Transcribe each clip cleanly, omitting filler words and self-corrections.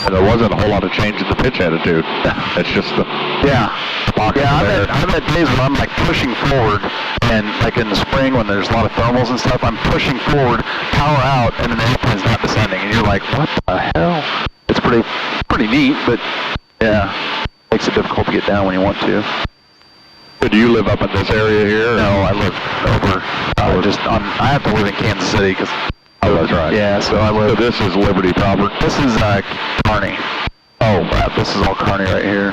And there wasn't a whole lot of change in the pitch attitude. It's just the I've had days when I'm like pushing forward, and like in the spring when there's a lot of thermals and stuff, I'm pushing forward, power out, and then the airplane's not descending, and you're like, what the hell? It's pretty neat, but yeah, makes it difficult to get down when you want to. So do you live up in this area here? No, I live over I have to live in Kansas City because. Oh, that's right. Yeah, so I live. So this is Liberty proper. This is Kearney. Oh, wow, this is all Kearney right here.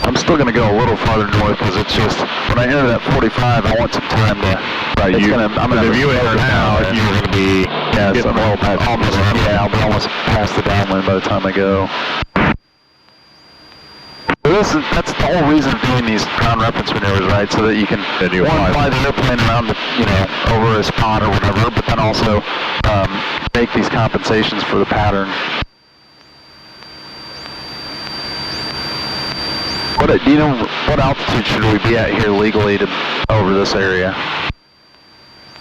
I'm still going to go a little farther north because it's just when I enter that 45, I want some time to. Right, if you enter now, you're going to be getting oil patch. I'll be almost past the downwind by the time I go. That's the whole reason for doing these ground reference maneuvers, right? So that you can fly the airplane around, over a spot or whatever, but then also make these compensations for the pattern. Do you know what altitude should we be at here legally over this area?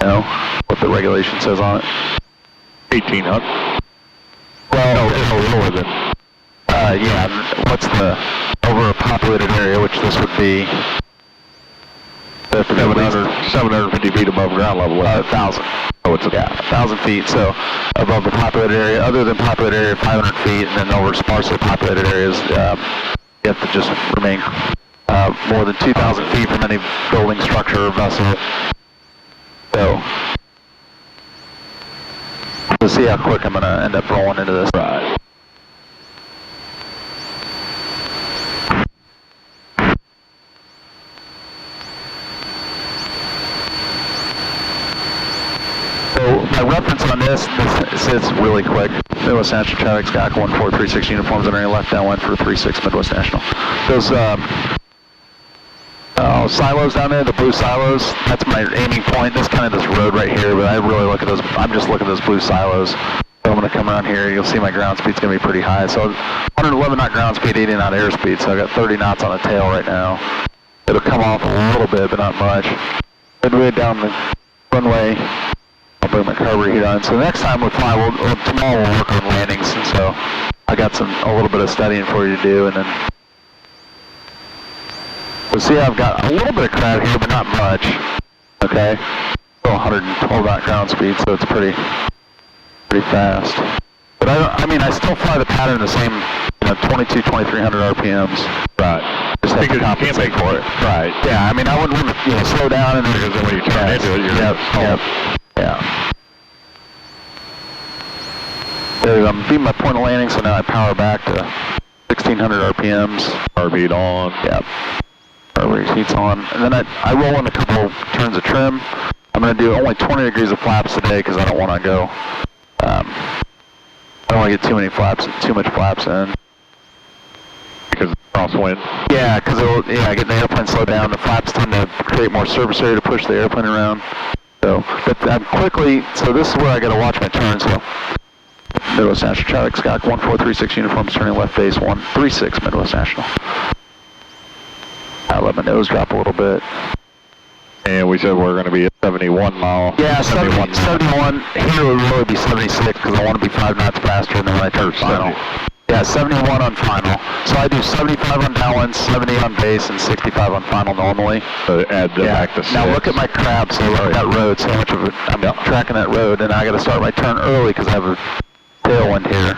You know what the regulation says on it? 1800. Well, it's lower than. What's the over a populated area, which this would be? 750 feet above ground level. 1,000. Oh, it's 1,000 feet. So above the populated area, other than populated area, 500 feet, and then over sparsely populated areas, you have to just remain more than 2,000 feet from any building, structure, or vessel. So we'll see how quick I'm going to end up rolling into this. Right. My reference on this it's really quick. Midwest National Traffic Sky 1436 uniforms on our left downwind for 36 Midwest National. Those silos down there, the blue silos, that's my aiming point. That's kind of this road right here, but I really look at those. I'm just looking at those blue silos. So I'm going to come around here. You'll see my ground speed's going to be pretty high. So 111 knot ground speed, 80 knot airspeed. So I got 30 knots on the tail right now. It'll come off a little bit, but not much. Midway down the runway. I'll bring my carburetor heat on. So next time we fly, tomorrow we'll work on landings, and so I got a little bit of studying for you to do, and then we'll see. I've got a little bit of crowd here, but not much. Okay, still 112 knot ground speed, so it's pretty fast. But I still fly the pattern the same, 2300 RPMs. Right. Just have to compensate for it. Right. Yeah. I wouldn't want to, slow down and then when you turn into it, you're Yeah. There, I'm beating my point of landing, so now I power back to 1600 RPMs. Carb on. Yep. Carburetor heat's on. And then I roll in a couple turns of trim. I'm going to do only 20 degrees of flaps today because I don't want to go. I don't want to get too much flaps in. Because of the crosswind? Yeah, because I get the airplane slowed down. The flaps tend to create more surface area to push the airplane around. So, but I'm so this is where I got to watch my turn. So, Midwest National Traffic Sky 1436 uniforms turning left base 136 Midwest National. I let my nose drop a little bit. And we said we're going to be at 71 mile. Yeah, 71. Here would really be 76 because I want to be 5 knots faster than when I turn final. Yeah, 71 on final. So I do 75 on downwind, 70 on base, and 65 on final normally. So add back to 6. Now look at my crab, so look at that road, so much of it, I'm tracking that road, and I got to start my turn early because I have a tailwind here.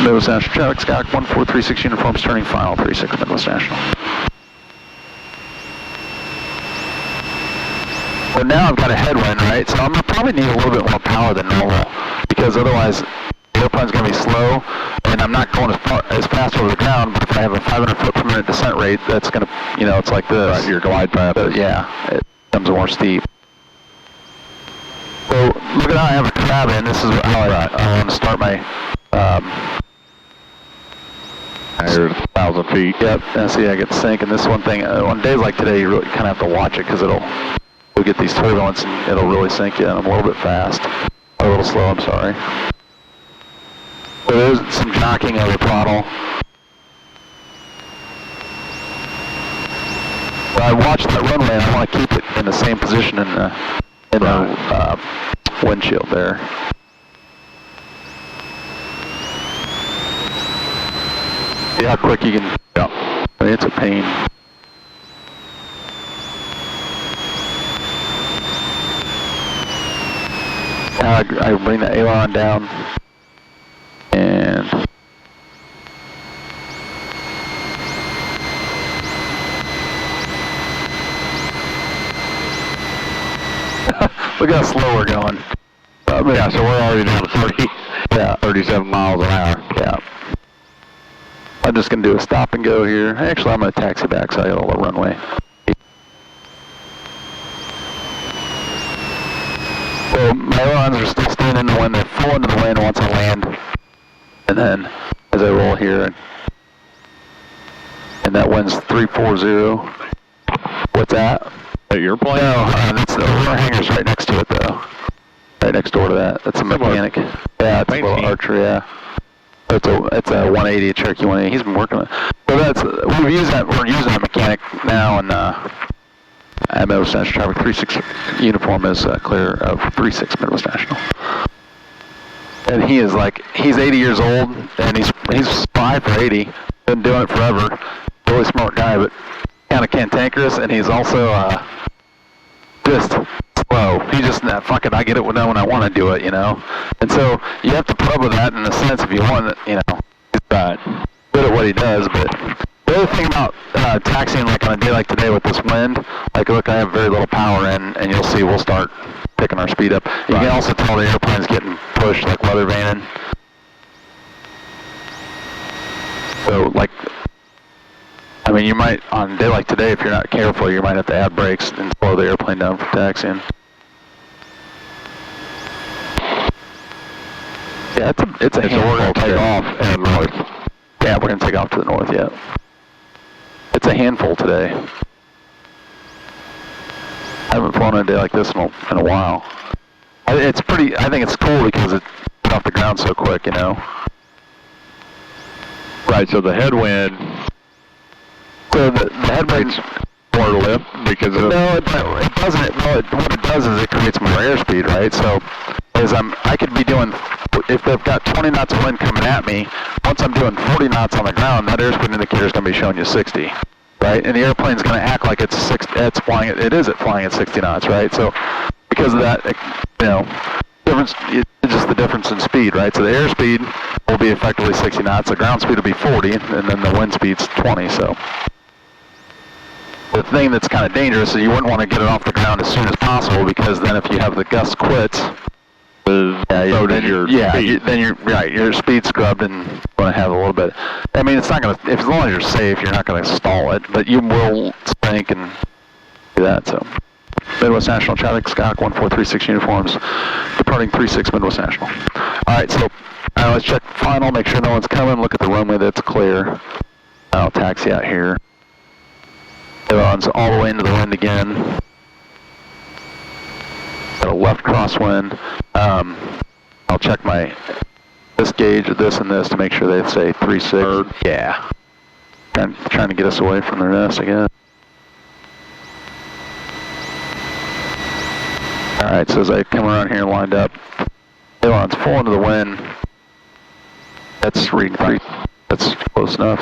Midwest National Traffic Sky 1436 uniforms turning final, 36 Midwest National. So now I've got a headwind, right? So I'm going to probably need a little bit more power than normal because otherwise the airplane's going to be slow and I'm not going as fast over the ground, but if I have a 500 foot per minute descent rate, that's going to, it's like this. Right, your glide path. It becomes more steep. So look at how I have a crab in. This is how I want to start my... You're 1,000 feet. Yep, and see I get sink, and this one thing, on days like today, you really kind of have to watch it because you'll get these turbulence and it'll really sink you, and I'm a little bit fast. A little slow, I'm sorry. So there's some jocking of the throttle. But I watch that runway and I want to keep it in the same position in the windshield there. See how quick you can, yeah. It's a pain. Now I bring the aileron down and look how slow we're going. Yeah, so we're already down to 37 miles an hour. Yeah. I'm just going to do a stop and go here. Actually, I'm going to taxi back so I got all the runway. So my ailerons are still staying in the wind. They're full into the wind once I land. And then as I roll here, and that wind's 340. What's that? At your plane? No, that's the hangar's right next to it though. Right next door to that. That's a mechanic. Yeah, it's a little Archer, yeah. It's a 180, a Cherokee 180. He's been working on it. So we're using that mechanic now, and at Midwest National Traffic 36 uniform is clear of 36 Midwest National. And he's 80 years old, and he's 5 for 80. Been doing it forever. Really smart guy, but kind of cantankerous, and he's also just slow. He just, fuck it, I get it done when I want to do it, you know? And so you have to put up with that in a sense if you want it, you know. He's good at what he does, but the other thing about taxiing like on a day like today with this wind, like look, I have very little power in, and you'll see we'll start picking our speed up. You can also tell the airplane's getting pushed, like weather vaning. So like, I mean, you might, on a day like today, if you're not careful, you might have to add brakes and slow the airplane down for taxiing. Yeah, it's a handful. So we're going to take off and north. Yeah, we're going to take off to the north, yeah. It's a handful today. I haven't flown on a day like this in a while. I think it's cool because it's off the ground so quick, you know. Right, so the headwind... So the headwind's more lift because of... No, it doesn't. Well, what it does is it creates more airspeed, right? So I could be doing, if they've got 20 knots of wind coming at me, once I'm doing 40 knots on the ground, that airspeed indicator is going to be showing you 60, right? And the airplane's going to act like it's flying at 60 knots, right? So because of that, you know, it's just the difference in speed, right? So the airspeed will be effectively 60 knots, the ground speed will be 40, and then the wind speed's 20, so. The thing that's kind of dangerous is you wouldn't want to get it off the ground as soon as possible, because then if you have the gust quits, your speed scrubbed and going to have a little bit. I mean, it's not going to, as long as you're safe, you're not going to stall it, but you will spank and do that. So, Midwest National traffic, Skyhawk 1436 uniforms, departing 36 Midwest National. All right, so let's check final, make sure no one's coming. Look at the runway that's clear. I'll taxi out here. Ailerons all the way into the wind again. Got a left crosswind. I'll check this gauge, this and this to make sure they say 36. Yeah. Trying to get us away from their nest again. Alright, so as I come around here and lined up, ailerons full into the wind. That's reading 3. That's close enough.